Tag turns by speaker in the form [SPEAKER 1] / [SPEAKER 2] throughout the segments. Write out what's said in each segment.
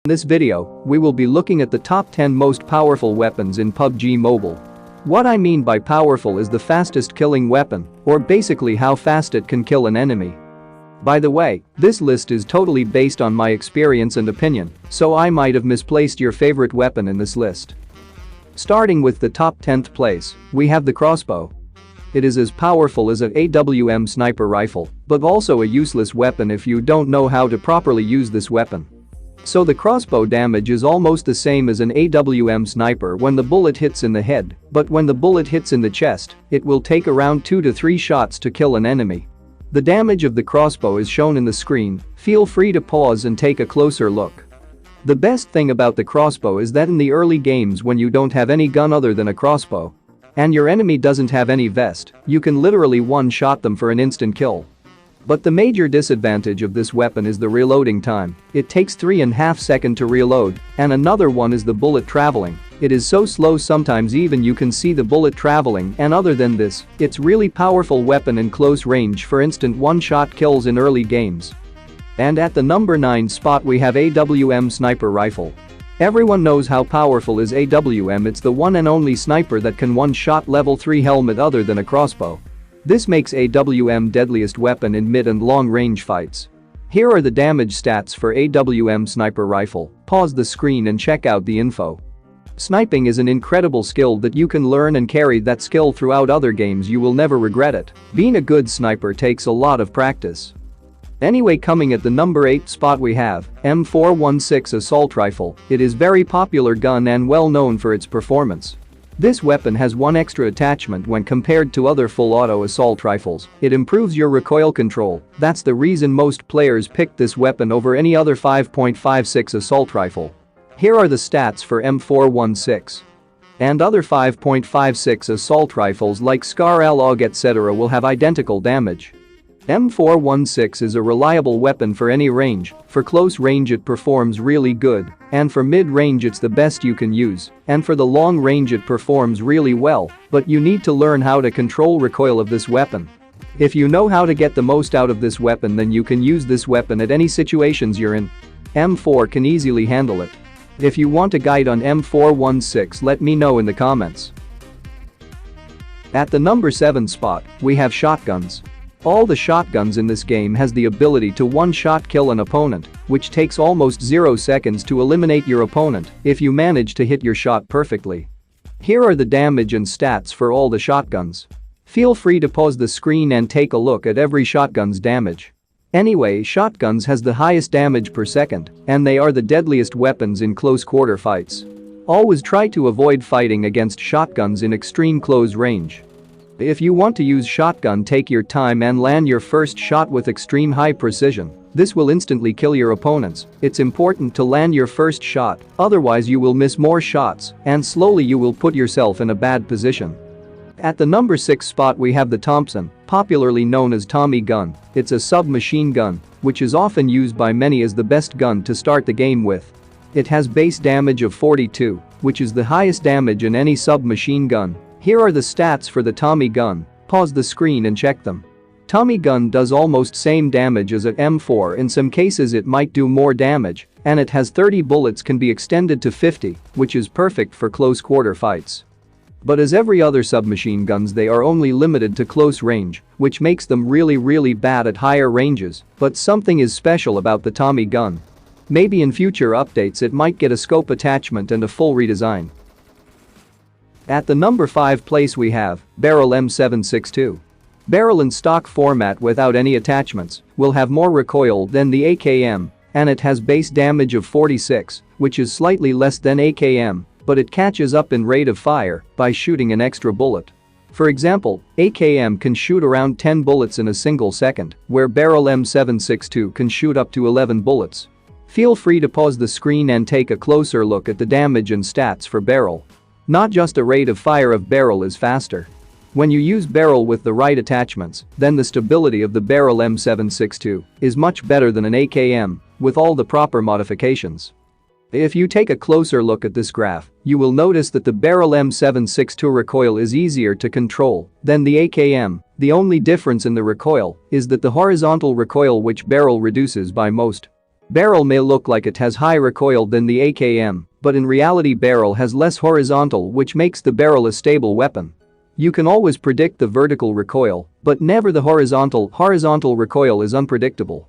[SPEAKER 1] In this video, we will be looking at the top 10 most powerful weapons in PUBG Mobile. What I mean by powerful is the fastest killing weapon, or basically how fast it can kill an enemy. By the way, this list is totally based on my experience and opinion, so I might have misplaced your favorite weapon in this list. Starting with the top 10th place, we have the crossbow. It is as powerful as an AWM sniper rifle, but also a useless weapon if you don't know how to properly use this weapon. So the crossbow damage is almost the same as an AWM sniper when the bullet hits in the head, but when the bullet hits in the chest, it will take around 2 to 3 shots to kill an enemy. The damage of the crossbow is shown in the screen, feel free to pause and take a closer look. The best thing about the crossbow is that in the early games when you don't have any gun other than a crossbow, and your enemy doesn't have any vest, you can literally one-shot them for an instant kill. But the major disadvantage of this weapon is the reloading time. It takes 3.5 seconds to reload, and another one is the bullet traveling. It is so slow sometimes even you can see the bullet traveling, and other than this, it's really powerful weapon in close range for instant one-shot kills in early games. And at the number 9 spot we have AWM sniper rifle. Everyone knows how powerful is AWM, it's the one and only sniper that can one-shot level 3 helmet other than a crossbow. This makes AWM deadliest weapon in mid and long range fights. Here are the damage stats for AWM sniper rifle. Pause the screen and check out the info. Sniping is an incredible skill that you can learn and carry that skill throughout other games, you will never regret it. Being a good sniper takes a lot of practice. Anyway, coming at the number 8 spot we have M416 assault rifle. It is very popular gun and well known for its performance. This weapon has one extra attachment when compared to other full auto assault rifles. It improves your recoil control. That's the reason most players pick this weapon over any other 5.56 assault rifle. Here are the stats for M416. And other 5.56 assault rifles like Scar LOG etc. will have identical damage. M416 is a reliable weapon for any range. For close range it performs really good, and for mid-range it's the best you can use, and for the long range it performs really well, but you need to learn how to control recoil of this weapon. If you know how to get the most out of this weapon, then you can use this weapon at any situations you're in. M4 can easily handle it. If you want a guide on M416, let me know in the comments. At the number 7 spot, we have shotguns. All the shotguns in this game has the ability to one-shot kill an opponent, which takes almost 0 seconds to eliminate your opponent if you manage to hit your shot perfectly. Here are the damage and stats for all the shotguns. Feel free to pause the screen and take a look at every shotgun's damage. Anyway, shotguns has the highest damage per second, and they are the deadliest weapons in close quarter fights. Always try to avoid fighting against shotguns in extreme close range. If you want to use shotgun, take your time and land your first shot with extreme high precision. This will instantly kill your opponents. It's important to land your first shot, otherwise you will miss more shots and slowly you will put yourself in a bad position. At the number 6 spot we have the Thompson, popularly known as Tommy gun. It's a submachine gun, which is often used by many as the best gun to start the game with. It has base damage of 42, which is the highest damage in any submachine gun. Here are the stats for the Tommy gun. Pause the screen and check them. Tommy gun does almost same damage as an M4, in some cases it might do more damage, and it has 30 bullets can be extended to 50, which is perfect for close quarter fights. But as every other submachine guns, they are only limited to close range, which makes them really bad at higher ranges, but something is special about the Tommy gun. Maybe in future updates it might get a scope attachment and a full redesign. At the number 5 place we have Beryl M762. Beryl in stock format without any attachments will have more recoil than the AKM, and it has base damage of 46, which is slightly less than AKM, but it catches up in rate of fire by shooting an extra bullet. For example, AKM can shoot around 10 bullets in a single second, where Beryl M762 can shoot up to 11 bullets. Feel free to pause the screen and take a closer look at the damage and stats for Beryl. Not just a rate of fire of Beryl is faster. When you use Beryl with the right attachments, then the stability of the Beryl M762 is much better than an AKM with all the proper modifications. If you take a closer look at this graph, you will notice that the Beryl M762 recoil is easier to control than the AKM. The only difference in the recoil is that the horizontal recoil which Beryl reduces by most. Barrel may look like it has high recoil than the AKM, but in reality barrel has less horizontal, which makes the barrel a stable weapon. You can always predict the vertical recoil, but never the horizontal. Horizontal recoil is unpredictable.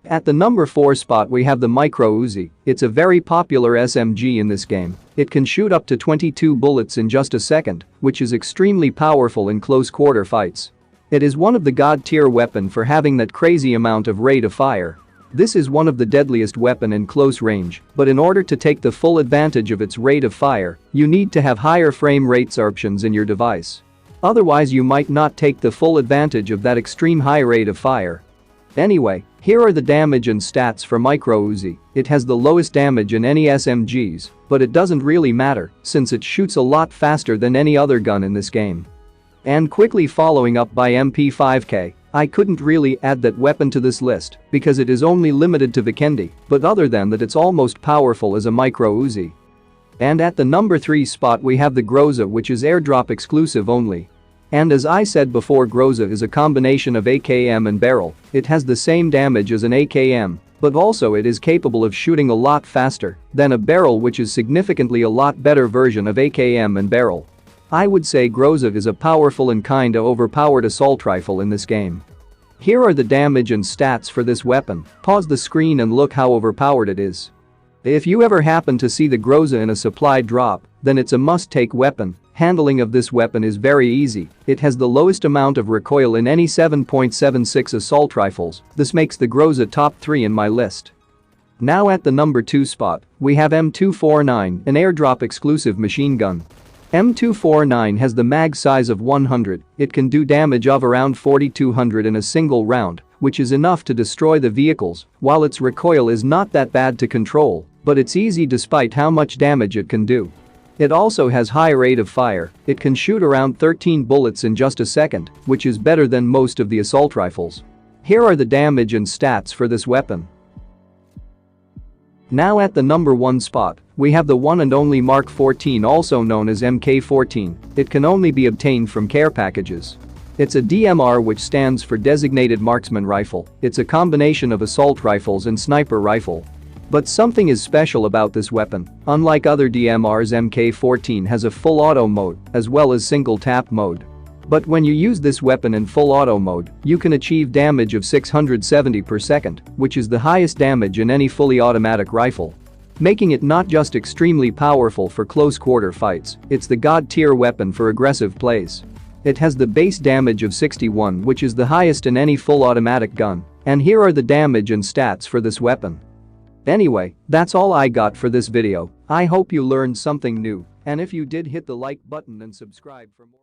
[SPEAKER 1] At the number 4 spot we have the Micro Uzi. It's a very popular SMG in this game. It can shoot up to 22 bullets in just a second, which is extremely powerful in close quarter fights. It is one of the god tier weapon for having that crazy amount of rate of fire. This is one of the deadliest weapon in close range, but in order to take the full advantage of its rate of fire, you need to have higher frame rates options in your device. Otherwise you might not take the full advantage of that extreme high rate of fire. Anyway, here are the damage and stats for Micro Uzi. It has the lowest damage in any SMGs, but it doesn't really matter since it shoots a lot faster than any other gun in this game. And quickly following up by MP5K, I couldn't really add that weapon to this list because it is only limited to Vikendi, but other than that it's almost powerful as a Micro Uzi. And at the number 3 spot we have the Groza, which is airdrop exclusive only. And as I said before, Groza is a combination of AKM and barrel. It has the same damage as an AKM, but also it is capable of shooting a lot faster than a barrel, which is significantly a lot better version of AKM and barrel. I would say Groza is a powerful and kinda overpowered assault rifle in this game. Here are the damage and stats for this weapon. Pause the screen and look how overpowered it is. If you ever happen to see the Groza in a supply drop, then it's a must-take weapon. Handling of this weapon is very easy. It has the lowest amount of recoil in any 7.76 assault rifles. This makes the Groza top 3 in my list. Now at the number 2 spot, we have M249, an airdrop exclusive machine gun. M249 has the mag size of 100, it can do damage of around 4200 in a single round, which is enough to destroy the vehicles, while its recoil is not that bad to control, but it's easy despite how much damage it can do. It also has high rate of fire, it can shoot around 13 bullets in just a second, which is better than most of the assault rifles. Here are the damage and stats for this weapon. Now at the number 1 spot, we have the one and only Mark 14, also known as MK14. It can only be obtained from care packages. It's a DMR, which stands for Designated Marksman Rifle. It's a combination of assault rifles and sniper rifle. But something is special about this weapon. Unlike other DMRs, MK14 has a full auto mode as well as single tap mode. But when you use this weapon in full auto mode, you can achieve damage of 670 per second, which is the highest damage in any fully automatic rifle. Making it not just extremely powerful for close quarter fights, it's the god tier weapon for aggressive plays. It has the base damage of 61, which is the highest in any full automatic gun. And here are the damage and stats for this weapon. Anyway, that's all I got for this video. I hope you learned something new, and if you did, hit the like button and subscribe for more.